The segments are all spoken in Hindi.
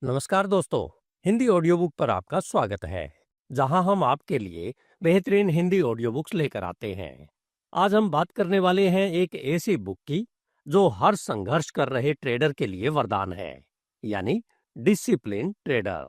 नमस्कार दोस्तों। हिंदी ऑडियो बुक पर आपका स्वागत है, जहां हम आपके लिए बेहतरीन हिंदी ऑडियो बुक्स लेकर आते हैं। आज हम बात करने वाले हैं एक ऐसी बुक की जो हर संघर्ष कर रहे ट्रेडर के लिए वरदान है, यानी डिसिप्लिन ट्रेडर।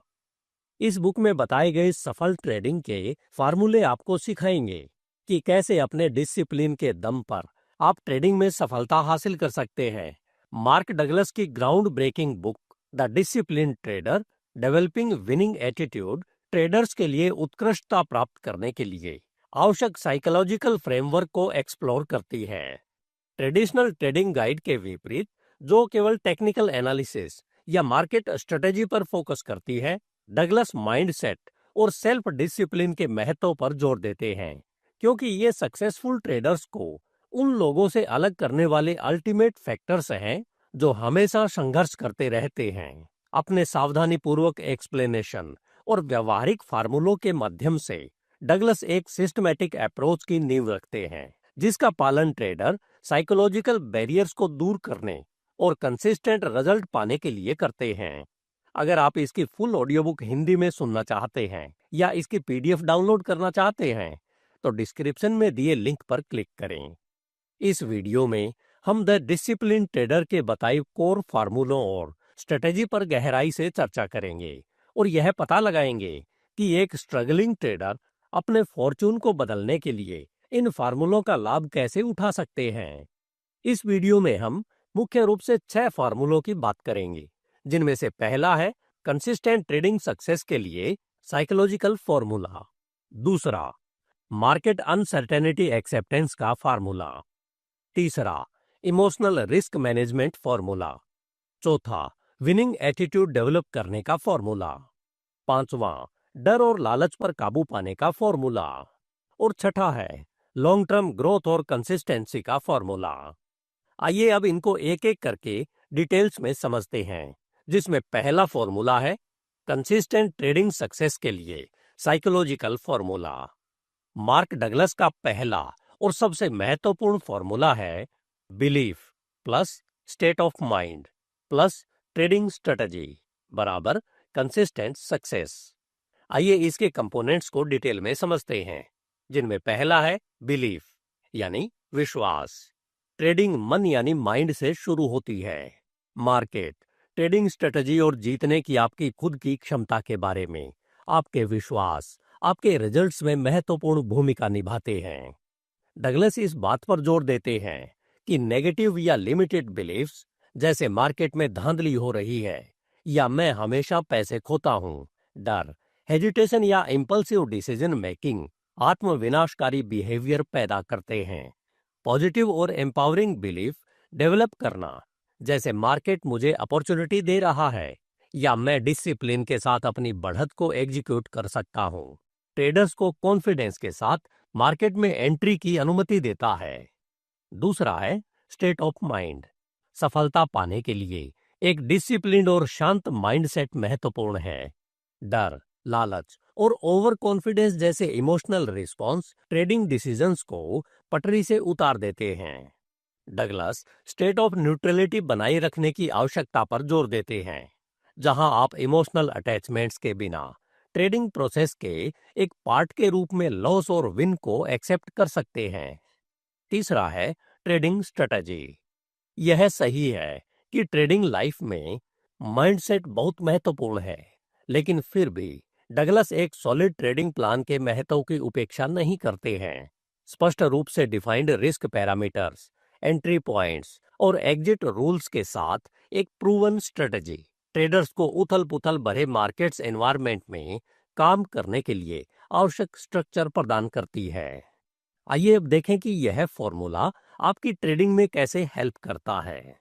इस बुक में बताए गए सफल ट्रेडिंग के फार्मूले आपको सिखाएंगे कि कैसे अपने डिसिप्लिन के दम पर आप ट्रेडिंग में सफलता हासिल कर सकते हैं। मार्क डगलस की ground breaking book the discipline trader developing winning attitude traders के लिए उत्कृष्टता प्राप्त करने के लिए आवश्यक साइकोलॉजिकल फ्रेमवर्क को एक्सप्लोर करती है। ट्रेडिशनल ट्रेडिंग गाइड के विपरीत, जो केवल टेक्निकल एनालिसिस या मार्केट स्ट्रेटेजी पर फोकस करती है, डगलस माइंडसेट और सेल्फ डिसिप्लिन के महत्व पर जोर देते हैं, क्योंकि ये सक्सेसफुल ट्रेडर्स को उन लोगों से अलग करने वाले अल्टीमेट फैक्टर्स हैं जो हमेशा संघर्ष करते रहते हैं। अपने सावधानीपूर्वक एक्सप्लेनेशन और व्यवहारिक फार्मूलों के माध्यम से डगलस एक सिस्टमैटिक अप्रोच की नींव रखते हैं, जिसका पालन ट्रेडर साइकोलॉजिकल बैरियर्स को दूर करने और कंसिस्टेंट रिजल्ट पाने के लिए करते हैं। अगर आप इसकी फुल ऑडियो बुक हिंदी में सुनना चाहते हैं या इसकी पीडीएफ डाउनलोड करना चाहते हैं, तो डिस्क्रिप्शन में दिए लिंक पर क्लिक करें। इस वीडियो में हम द डिसिप्लिन ट्रेडर के बताए कोर फार्मूलों और स्ट्रेटेजी पर गहराई से चर्चा करेंगे और यह पता लगाएंगे कि एक स्ट्रगलिंग ट्रेडर अपने फॉर्चून को बदलने के लिए इन फार्मूलों का लाभ कैसे उठा सकते हैं। इस वीडियो में हम मुख्य रूप से 6 फार्मूलों की बात करेंगे, जिनमें से पहला है कंसिस्टेंट ट्रेडिंग सक्सेस के लिए साइकोलॉजिकल फॉर्मूला। दूसरा, मार्केट अनसर्टेनिटी एक्सेप्टेंस का फार्मूला। तीसरा, इमोशनल रिस्क मैनेजमेंट फॉर्मूला। चौथा, विनिंग एटीट्यूड डेवलप करने का फॉर्मूला। पांचवा, डर और लालच पर काबू पाने का फॉर्मूला। और छठा है लॉन्ग टर्म ग्रोथ और कंसिस्टेंसी का फॉर्मूला। आइए अब इनको एक एक करके डिटेल्स में समझते हैं, जिसमें पहला फॉर्मूला है कंसिस्टेंट ट्रेडिंग सक्सेस के लिए साइकोलॉजिकल फॉर्मूला। मार्क डगलस का पहला और सबसे महत्वपूर्ण फॉर्मूला है belief plus state of mind plus trading strategy बराबर कंसिस्टेंट सक्सेस। आइए इसके कंपोनेंट्स को डिटेल में समझते हैं, जिनमें पहला है बिलीफ यानी विश्वास। ट्रेडिंग मन यानी माइंड से शुरू होती है। मार्केट, ट्रेडिंग स्ट्रेटजी और जीतने की आपकी खुद की क्षमता के बारे में आपके विश्वास आपके रिजल्ट्स में महत्वपूर्ण भूमिका निभाते हैं। डगलस इस बात पर जोर देते हैं कि नेगेटिव या लिमिटेड बिलीफ्स, जैसे मार्केट में धांधली हो रही है या मैं हमेशा पैसे खोता हूं, डर, हेजिटेशन या इंपल्सिव डिसीजन मेकिंग आत्मविनाशकारी बिहेवियर पैदा करते हैं। पॉजिटिव और एम्पावरिंग बिलीफ डेवलप करना, जैसे मार्केट मुझे अपॉर्चुनिटी दे रहा है या मैं डिसिप्लिन के साथ अपनी बढ़त को एग्जीक्यूट कर सकता हूं, ट्रेडर्स को कॉन्फिडेंस के साथ मार्केट में एंट्री की अनुमति देता है। दूसरा है स्टेट ऑफ माइंड। सफलता पाने के लिए एक डिसिप्लिन्ड और शांत माइंडसेट महत्वपूर्ण है। डर, लालच और ओवर कॉन्फिडेंस जैसे इमोशनल रिस्पॉन्स ट्रेडिंग डिसीजंस को पटरी से उतार देते हैं। डगलस स्टेट ऑफ न्यूट्रलिटी बनाए रखने की आवश्यकता पर जोर देते हैं, जहां आप इमोशनल अटैचमेंट्स के बिना ट्रेडिंग प्रोसेस के एक पार्ट के रूप में लॉस और विन को एक्सेप्ट कर सकते हैं। तीसरा है ट्रेडिंग स्ट्रेटजी। यह सही है कि ट्रेडिंग लाइफ में माइंडसेट बहुत महत्वपूर्ण है, लेकिन फिर भी डगलस एक सॉलिड ट्रेडिंग प्लान के महत्व की उपेक्षा नहीं करते हैं। स्पष्ट रूप से defined risk parameters, entry points और एग्जिट रूल्स के साथ एक प्रूवन स्ट्रेटजी ट्रेडर्स को उथल-पुथल भरे मार्केट्स एनवायरनमेंट में काम करने के लिए आवश्यक स्ट्रक्चर प्रदान करती है। आइए अब देखें कि यह फॉर्मूला आपकी ट्रेडिंग में कैसे हेल्प करता है।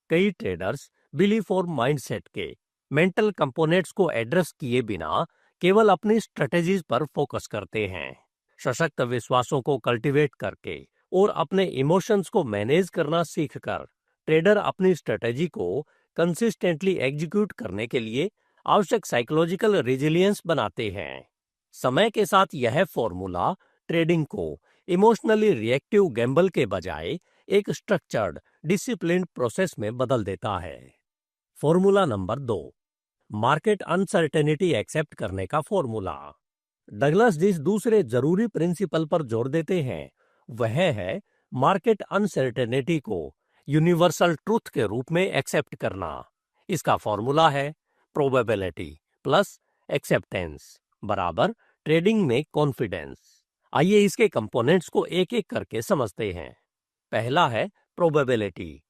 कई ट्रेडर्स बिलीफ और माइंडसेट के मेंटल कंपोनेंट्स को एड्रेस किए बिना केवल अपनी स्ट्रेटेजीज पर फोकस करते हैं। सशक्त विश्वासों को कल्टीवेट करके और अपने इमोशंस को मैनेज करना सीखकर ट्रेडर अपनी स्ट्रेटेजी को कंसिस्टेंटली एग्जीक्यूट करने के लिए आवश्यक साइकोलॉजिकल रेजिलियंस बनाते हैं। समय के साथ यह फॉर्मूला ट्रेडिंग को इमोशनली रिएक्टिव गैम्बल के बजाय एक स्ट्रक्चर्ड डिसिप्लिन्ड प्रोसेस में बदल देता है। Formula number 2, market uncertainty accept करने का फॉर्मूला। डगलस जिस दूसरे जरूरी प्रिंसिपल पर जोर देते हैं वह है मार्केट अनसर्टेनिटी को यूनिवर्सल ट्रूथ के रूप में एक्सेप्ट करना। इसका फॉर्मूला है प्रोबेबिलिटी प्लस एक्सेप्टेंस बराबर ट्रेडिंग में कॉन्फिडेंस। आइए इसके कंपोनेंट्स को एक एक करके समझते हैं। पहला है प्रोबेबिलिटी।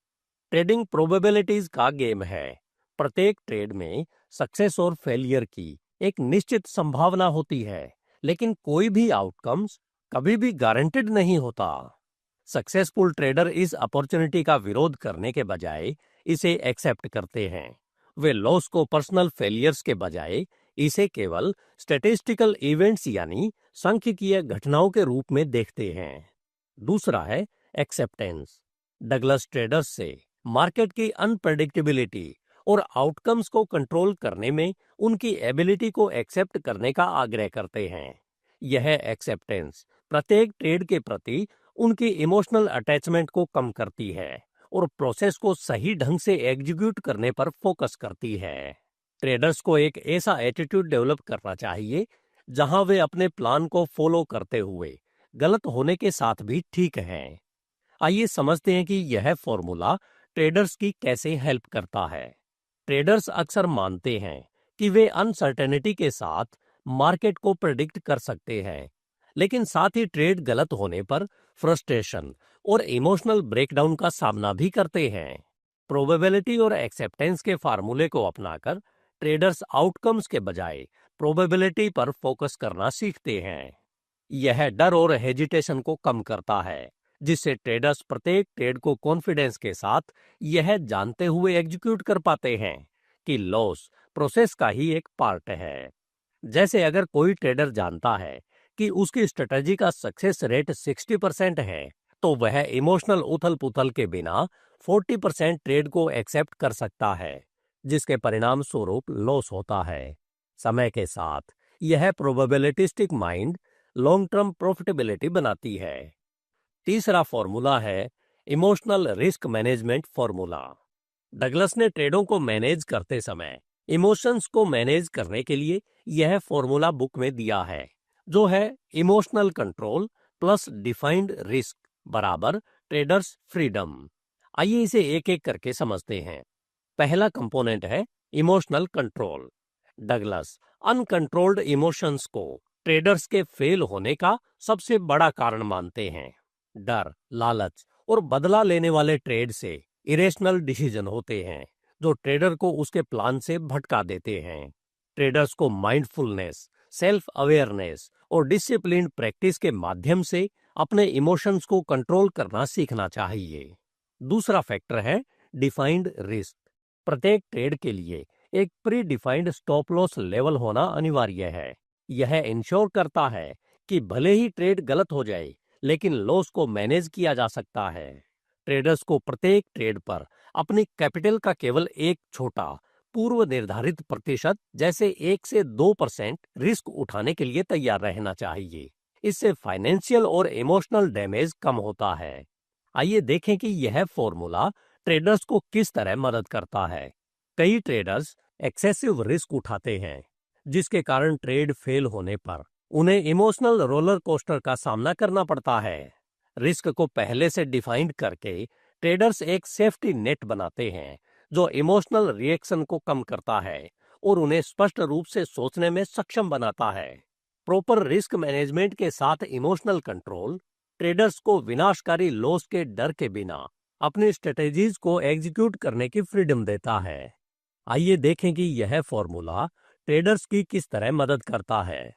ट्रेडिंग प्रोबेबिलिटीज का गेम है। प्रत्येक ट्रेड में सक्सेस और फेलियर की एक निश्चित संभावना होती है, लेकिन कोई भी आउटकम्स कभी भी गारंटेड नहीं होता। सक्सेसफुल ट्रेडर इस अपॉर्चुनिटी का विरोध करने के बजाय इसे एक्सेप्ट करते हैं। वे लॉस को पर्सनल फेलियर्स के बजाय इसे केवल स्टैटिस्टिकल इवेंट्स यानी सांख्यिकीय घटनाओं के रूप में देखते हैं। दूसरा है एक्सेप्टेंस। डगलस ट्रेडर्स से मार्केट की अनप्रेडिक्टेबिलिटी और आउटकम्स को कंट्रोल करने में उनकी एबिलिटी को एक्सेप्ट करने का आग्रह करते हैं। यह एक्सेप्टेंस प्रत्येक ट्रेड के प्रति उनकी इमोशनल अटैचमेंट को कम करती है और प्रोसेस को सही ढंग से एग्जीक्यूट करने पर फोकस करती है। ट्रेडर्स को एक ऐसा एटीट्यूड डेवलप करना चाहिए जहां वे अपने प्लान को फॉलो करते हुए गलत होने के साथ भी ठीक हैं। आइए समझते हैं कि यह फॉर्मूला ट्रेडर्स की कैसे हेल्प करता है। ट्रेडर्स अक्सर मानते हैं कि वे अनसर्टेनिटी के साथ मार्केट को प्रेडिक्ट कर सकते हैं, लेकिन साथ ही ट्रेड गलत होने पर फ्रस्ट्रेशन और इमोशनल ब्रेकडाउन का सामना भी करते हैं। प्रोबेबिलिटी और एक्सेप्टेंस के फार्मूले को अपनाकर ट्रेडर्स आउटकम्स के बजाय प्रोबेबिलिटी पर फोकस करना सीखते हैं। यह डर और हेजिटेशन को कम करता है, जिससे ट्रेडर्स प्रत्येक ट्रेड को कॉन्फिडेंस के साथ यह जानते हुए एग्जीक्यूट कर पाते हैं कि लॉस प्रोसेस का ही एक पार्ट है। जैसे अगर कोई ट्रेडर जानता है कि उसकी स्ट्रेटजी का सक्सेस रेट 60% है, तो वह इमोशनल उथल-पुथल के बिना 40% ट्रेड को एक्सेप्ट कर सकता है, जिसके परिणाम स्वरूप लॉस होता है। समय के साथ यह प्रोबेबिलिटिस्टिक माइंड लॉन्ग टर्म प्रॉफिटेबिलिटी बनाती है। तीसरा फॉर्मूला है emotional risk management formula. Douglas ने ट्रेडों को मैनेज करते समय इमोशंस को मैनेज करने के लिए यह फॉर्मूला बुक में दिया है, जो है emotional control plus defined risk बराबर ट्रेडर्स फ्रीडम। आइए इसे एक एक करके समझते हैं। पहला कंपोनेंट है emotional control. Douglas uncontrolled emotions को ट्रेडर्स के फेल होने का सबसे बड़ा कारण मानते हैं। डर, लालच और बदला लेने वाले ट्रेड से इरेशनल डिसीजन होते हैं, जो ट्रेडर को उसके प्लान से भटका देते हैं। ट्रेडर्स को माइंडफुलनेस, सेल्फ अवेयरनेस और डिसिप्लिन प्रैक्टिस के माध्यम से अपने इमोशंस को कंट्रोल करना सीखना चाहिए। दूसरा फैक्टर है डिफाइंड रिस्क। प्रत्येक ट्रेड के लिए एक pre defined stop loss level होना अनिवार्य है। यह इंश्योर करता है कि भले ही ट्रेड गलत हो जाए, लेकिन लॉस को मैनेज किया जा सकता है। ट्रेडर्स को प्रत्येक ट्रेड पर अपनी कैपिटल का केवल एक छोटा पूर्व निर्धारित प्रतिशत जैसे 1 से 2% रिस्क उठाने के लिए तैयार रहना चाहिए। इससे फाइनेंशियल और इमोशनल डैमेज कम होता है। आइए देखें कि यह फॉर्मूला ट्रेडर्स को किस तरह मदद करता है। कई ट्रेडर्स एक्सेसिव रिस्क उठाते हैं, जिसके कारण ट्रेड फेल होने पर उन्हें इमोशनल रोलर कोस्टर का सामना करना पड़ता है। रिस्क को पहले से डिफाइंड करके ट्रेडर्स एक सेफ्टी नेट बनाते हैं, जो इमोशनल रिएक्शन को कम करता है और उन्हें स्पष्ट रूप से सोचने में सक्षम बनाता है। प्रॉपर रिस्क मैनेजमेंट के साथ इमोशनल कंट्रोल ट्रेडर्स को विनाशकारी लॉस के डर के बिना अपनी स्ट्रेटेजीज को एग्जीक्यूट करने की फ्रीडम देता है। आइए देखें कि यह फॉर्मूला ट्रेडर्स की किस तरह मदद करता है।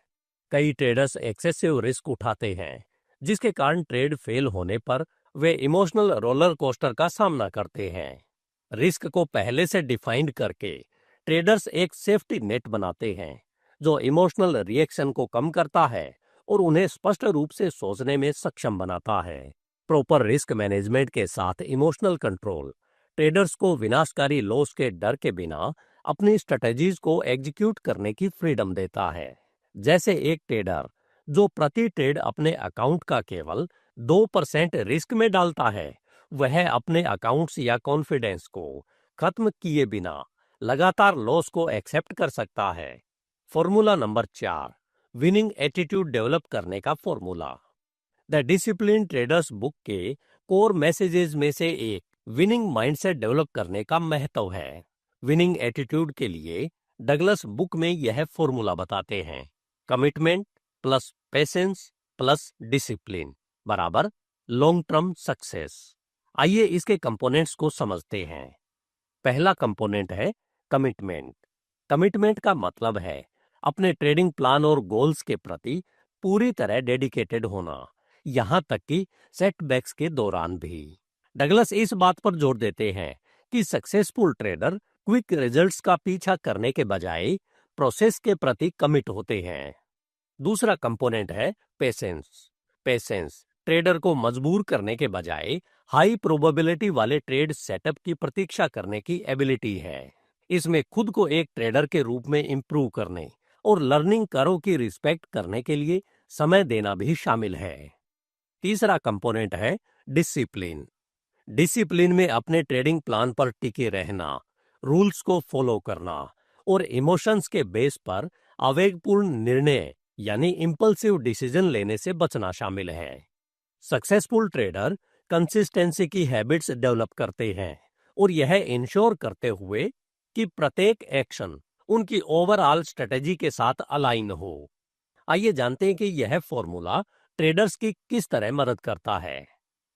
कई ट्रेडर्स एक्सेसिव रिस्क उठाते हैं, जिसके कारण ट्रेड फेल होने पर वे इमोशनल रोलर कोस्टर का सामना करते हैं। रिस्क को पहले से डिफाइंड करके ट्रेडर्स एक सेफ्टी नेट बनाते हैं, जो इमोशनल रिएक्शन को कम करता है और उन्हें स्पष्ट रूप से सोचने में सक्षम बनाता है। प्रॉपर रिस्क मैनेजमेंट के साथ इमोशनल कंट्रोल ट्रेडर्स को विनाशकारी लॉस के डर के बिना अपनी स्ट्रेटजीज को एग्जीक्यूट करने की फ्रीडम देता है। जैसे एक ट्रेडर जो प्रति ट्रेड अपने अकाउंट का केवल 2% रिस्क में डालता है, वह अपने अकाउंट्स या कॉन्फिडेंस को खत्म किए बिना लगातार लॉस को एक्सेप्ट कर सकता है। Formula number 4, winning attitude develop करने का formula. The discipline traders book के कोर मैसेजेस में से एक विनिंग माइंडसेट डेवलप करने का महत्व है। विनिंग एटीट्यूड के लिए डगलस बुक में यह फॉर्मूला बताते हैं, commitment plus patience plus discipline बराबर लॉन्ग टर्म सक्सेस। आइए इसके कंपोनेंट्स को समझते हैं। पहला कंपोनेंट है कमिटमेंट। कमिटमेंट का मतलब है अपने ट्रेडिंग प्लान और गोल्स के प्रति पूरी तरह डेडिकेटेड होना, यहां तक कि सेटबैक्स के दौरान भी। डगलस इस बात पर जोर देते हैं कि सक्सेसफुल ट्रेडर क्विक रिजल्ट्स का पीछा करने के बजाय प्रोसेस के प्रति कमिट होते हैं। दूसरा कंपोनेंट है पेशेंस। पेशेंस ट्रेडर को मजबूर करने के बजाय हाई प्रोबेबिलिटी वाले ट्रेड सेटअप की प्रतीक्षा करने की एबिलिटी है। इसमें खुद को एक ट्रेडर के रूप में इंप्रूव करने और लर्निंग कर्व की रिस्पेक्ट करने के लिए समय देना भी शामिल है। तीसरा कंपोनेंट है डिसिप्लिन। डिसिप्लिन में अपने ट्रेडिंग प्लान पर टिके रहना, रूल्स को फॉलो करना और इमोशंस के बेस पर आवेगपूर्ण निर्णय यानी इंपल्सिव डिसीजन लेने से बचना शामिल है। सक्सेसफुल ट्रेडर कंसिस्टेंसी की हैबिट्स डेवलप करते हैं और यह इंश्योर करते हुए कि प्रत्येक एक्शन उनकी ओवरऑल स्ट्रेटेजी के साथ अलाइन हो। आइए जानते हैं कि यह फॉर्मूला ट्रेडर्स की किस तरह मदद करता है।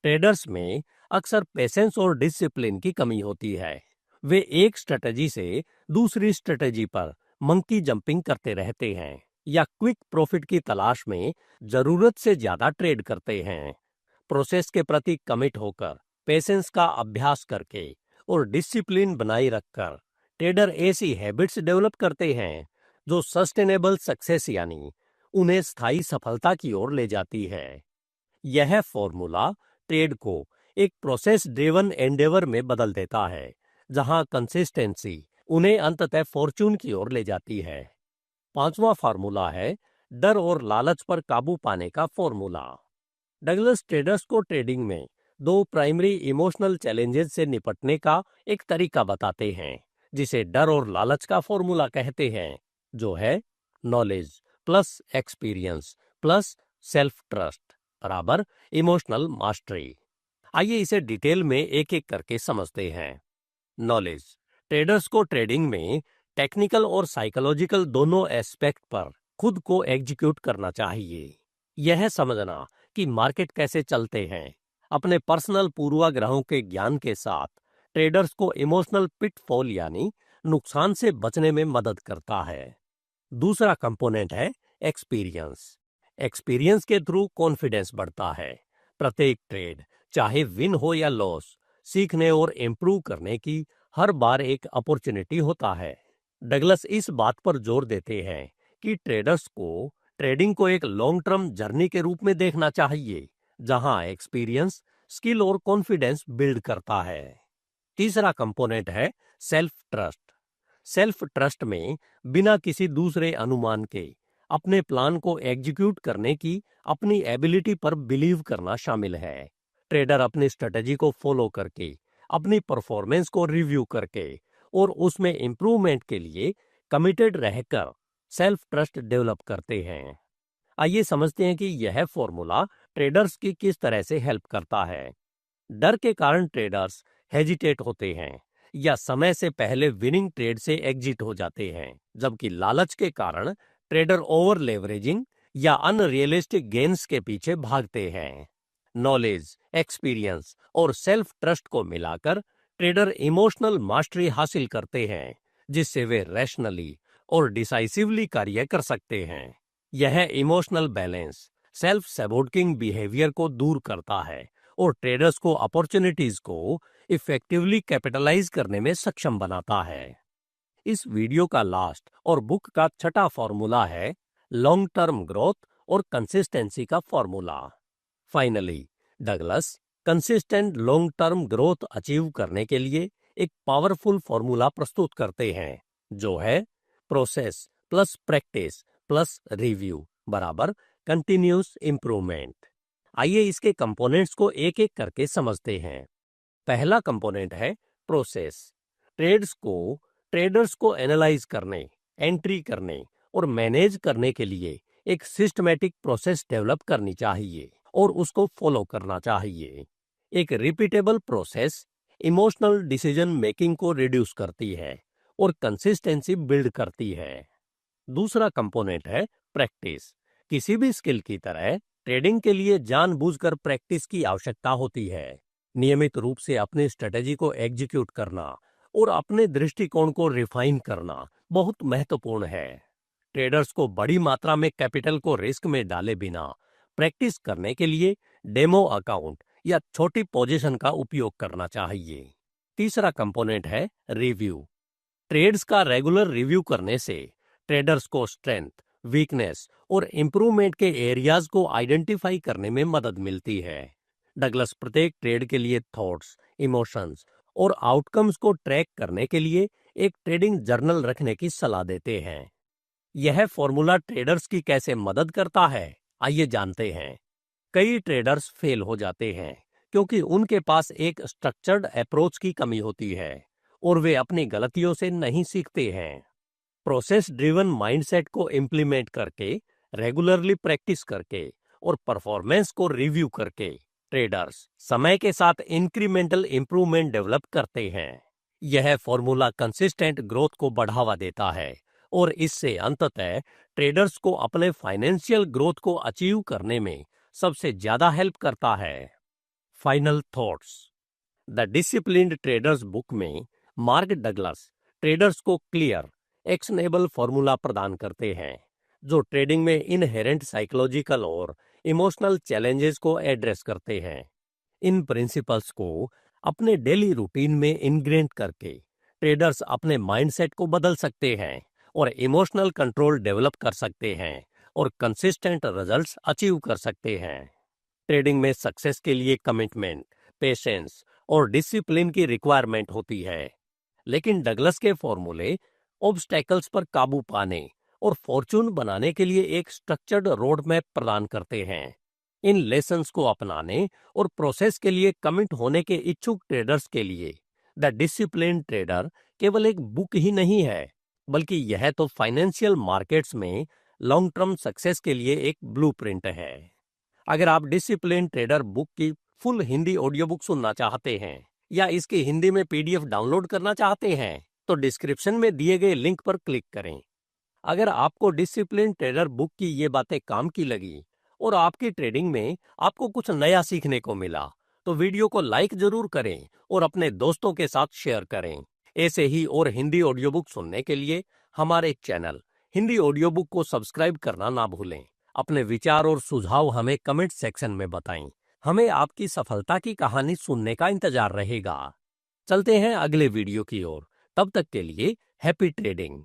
ट्रेडर्स में अक्सर पेशेंस और डिसिप्लिन की कमी होती है। वे एक स्ट्रेटेजी से दूसरी स्ट्रेटेजी पर मंकी जंपिंग करते रहते हैं या क्विक प्रॉफिट की तलाश में जरूरत से ज्यादा ट्रेड करते हैं। प्रोसेस के प्रति कमिट होकर, पेशेंस का अभ्यास करके और डिसिप्लिन बनाए रखकर ट्रेडर ऐसी हैबिट्स डेवलप करते हैं जो सस्टेनेबल सक्सेस यानी उन्हें स्थायी सफलता की ओर ले जाती है। यह फॉर्मूला ट्रेड को एक प्रोसेस ड्रिवन एंडेवर में बदल देता है, जहां कंसिस्टेंसी उन्हें अंततः फॉर्चून की ओर ले जाती है। पांचवा फॉर्मूला है डर और लालच पर काबू पाने का फॉर्मूला। डगलस ट्रेडर्स को ट्रेडिंग में दो प्राइमरी इमोशनल चैलेंजेस से निपटने का एक तरीका बताते हैं, जिसे डर और लालच का फॉर्मूला कहते हैं, जो है knowledge plus experience plus self trust बराबर इमोशनल मास्टरी। आइए इसे डिटेल में एक एक करके समझते हैं। नॉलेज ट्रेडर्स को ट्रेडिंग में टेक्निकल और साइकोलॉजिकल दोनों एस्पेक्ट पर खुद को एग्जीक्यूट करना चाहिए। यह समझना कि मार्केट कैसे चलते हैं अपने पर्सनल पूर्वाग्रहों के ज्ञान के साथ ट्रेडर्स को इमोशनल पिटफॉल यानी नुकसान से बचने में मदद करता है। दूसरा कंपोनेंट है एक्सपीरियंस। एक्सपीरियंस के थ्रू कॉन्फिडेंस बढ़ता है। प्रत्येक ट्रेड, चाहे विन हो या लॉस, सीखने और इम्प्रूव करने की हर बार एक अपॉर्चुनिटी होता है। डगलस इस बात पर जोर देते हैं कि ट्रेडर्स को ट्रेडिंग को एक लॉन्ग टर्म जर्नी के रूप में देखना चाहिए, जहां एक्सपीरियंस, स्किल और कॉन्फिडेंस बिल्ड करता है। तीसरा कंपोनेंट है सेल्फ ट्रस्ट। सेल्फ ट्रस्ट में बिना किसी दूसरे अनुमान के अपने प्लान को एग्जीक्यूट करने की अपनी एबिलिटी पर बिलीव करना शामिल है। ट्रेडर अपनी स्ट्रेटेजी को फॉलो करके, अपनी परफॉर्मेंस को रिव्यू करके और उसमें इंप्रूवमेंट के लिए कमिटेड रहकर सेल्फ ट्रस्ट डेवलप करते हैं। आइए समझते हैं कि यह फॉर्मूला ट्रेडर्स की किस तरह से हेल्प करता है। डर के कारण ट्रेडर्स हेजिटेट होते हैं या समय से पहले विनिंग ट्रेड से एग्जिट हो जाते हैं, जबकि लालच के कारण ट्रेडर ओवर लेवरेजिंग या अनरियलिस्टिक गेन्स के पीछे भागते हैं। नॉलेज, एक्सपीरियंस और सेल्फ ट्रस्ट को मिलाकर ट्रेडर इमोशनल मास्टरी हासिल करते हैं, जिससे वे रैशनली और डिसाइसिवली कार्य कर सकते हैं। यह इमोशनल बैलेंस सेल्फ सैबोटिंग बिहेवियर को दूर करता है और ट्रेडर्स को अपॉर्चुनिटीज को इफेक्टिवली कैपिटलाइज करने में सक्षम बनाता है। इस वीडियो का लास्ट और बुक का छठा फॉर्मूला है लॉन्ग टर्म ग्रोथ और कंसिस्टेंसी का formula. Finally, Douglas consistent long term growth achieve करने के लिए एक पावरफुल फॉर्मूला प्रस्तुत करते हैं, जो है process plus practice plus review बराबर कंटिन्यूस इंप्रूवमेंट। आइए इसके कंपोनेंट्स को एक एक करके समझते हैं। पहला कंपोनेंट है प्रोसेस। ट्रेड्स को ट्रेडर्स को एनालाइज करने, एंट्री करने और मैनेज करने के लिए एक सिस्टमैटिक प्रोसेस डेवलप करनी चाहिए और उसको फॉलो करना चाहिए। एक repeatable process emotional decision making को रिड्यूस करती है और कंसिस्टेंसी बिल्ड करती है। दूसरा कंपोनेंट है प्रैक्टिस। किसी भी स्किल की तरह ट्रेडिंग के लिए जानबूझकर प्रैक्टिस की आवश्यकता होती है। नियमित रूप से अपनी स्ट्रेटेजी को एग्जीक्यूट करना और अपने दृष्टिकोण को रिफाइन करना बहुत महत्वपूर्ण है। ट्रेडर्स को बड़ी मात्रा में कैपिटल को रिस्क में डाले बिना प्रैक्टिस करने के लिए डेमो अकाउंट या छोटी पोजीशन का उपयोग करना चाहिए। तीसरा कंपोनेंट है रिव्यू। ट्रेड्स का रेगुलर रिव्यू करने से ट्रेडर्स को स्ट्रेंथ, वीकनेस और इंप्रूवमेंट के एरियाज को आइडेंटिफाई करने में मदद मिलती है। डगलस प्रत्येक ट्रेड के लिए थॉट्स, इमोशंस और आउटकम्स को ट्रैक करने के लिए एक ट्रेडिंग जर्नल रखने की सलाह देते हैं। यह फॉर्मूला ट्रेडर्स की कैसे मदद करता है, आइए जानते हैं। कई ट्रेडर्स फेल हो जाते हैं क्योंकि उनके पास एक स्ट्रक्चर्ड अप्रोच की कमी होती है और वे अपनी गलतियों से नहीं सीखते हैं। प्रोसेस ड्रिवन माइंडसेट को इम्प्लीमेंट करके, रेगुलरली प्रैक्टिस करके और परफॉर्मेंस को रिव्यू करके ट्रेडर्स समय के साथ इंक्रीमेंटल इंप्रूवमेंट डेवलप करते हैं। यह फॉर्मूला कंसिस्टेंट ग्रोथ को बढ़ावा देता है और इससे अंततः ट्रेडर्स को अपने फाइनेंशियल ग्रोथ को अचीव करने में सबसे ज्यादा हेल्प करता है। Final thoughts. The disciplined traders book में मार्क डगलस ट्रेडर्स को क्लियर, एक्शनेबल फॉर्मूला प्रदान करते हैं जो ट्रेडिंग में इनहेरेंट साइकोलॉजिकल और इमोशनल चैलेंजेस को एड्रेस करते हैं। इन प्रिंसिपल्स को अपने डेली रूटीन में इंग्रेंट करके ट्रेडर्स अपने माइंडसेट को बदल सकते हैं और इमोशनल कंट्रोल डेवलप कर सकते हैं और कंसिस्टेंट रिजल्ट्स अचीव कर सकते हैं। ट्रेडिंग में सक्सेस के लिए कमिटमेंट, पेशेंस और डिसिप्लिन की रिक्वायरमेंट होती है, लेकिन डगलस के फॉर्मूले ऑब्स्टैकल्स पर काबू पाने और फॉर्चून बनाने के लिए एक स्ट्रक्चर्ड रोड मैप प्रदान करते हैं। इन लेसन्स को अपनाने और प्रोसेस के लिए कमिट होने के इच्छुक ट्रेडर्स के लिए द डिसिप्लिन ट्रेडर केवल एक बुक ही नहीं है, बल्कि यह तो फाइनेंशियल मार्केट्स में लॉन्ग टर्म सक्सेस के लिए एक ब्लूप्रिंट है। अगर आप डिसिप्लिन ट्रेडर बुक की फुल हिंदी ऑडियो बुक सुनना चाहते हैं या इसकी हिंदी में पीडीएफ डाउनलोड करना चाहते हैं तो डिस्क्रिप्शन में दिए गए लिंक पर क्लिक करें। अगर आपको डिसिप्लिन ट्रेडर बुक की ये बातें काम की लगी और आपकी ट्रेडिंग में आपको कुछ नया सीखने को मिला तो वीडियो को लाइक जरूर करें और अपने दोस्तों के साथ शेयर करें। ऐसे ही और हिंदी ऑडियो बुक सुनने के लिए हमारे चैनल हिंदी ऑडियो बुक को सब्सक्राइब करना ना भूलें। अपने विचार और सुझाव हमें कमेंट सेक्शन में बताएं। हमें आपकी सफलता की कहानी सुनने का इंतजार रहेगा। चलते हैं अगले वीडियो की ओर। तब तक के लिए हैप्पी ट्रेडिंग।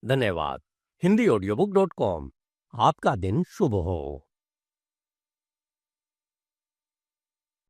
धन्यवाद। HindiAudiobook.com। आपका दिन शुभ हो।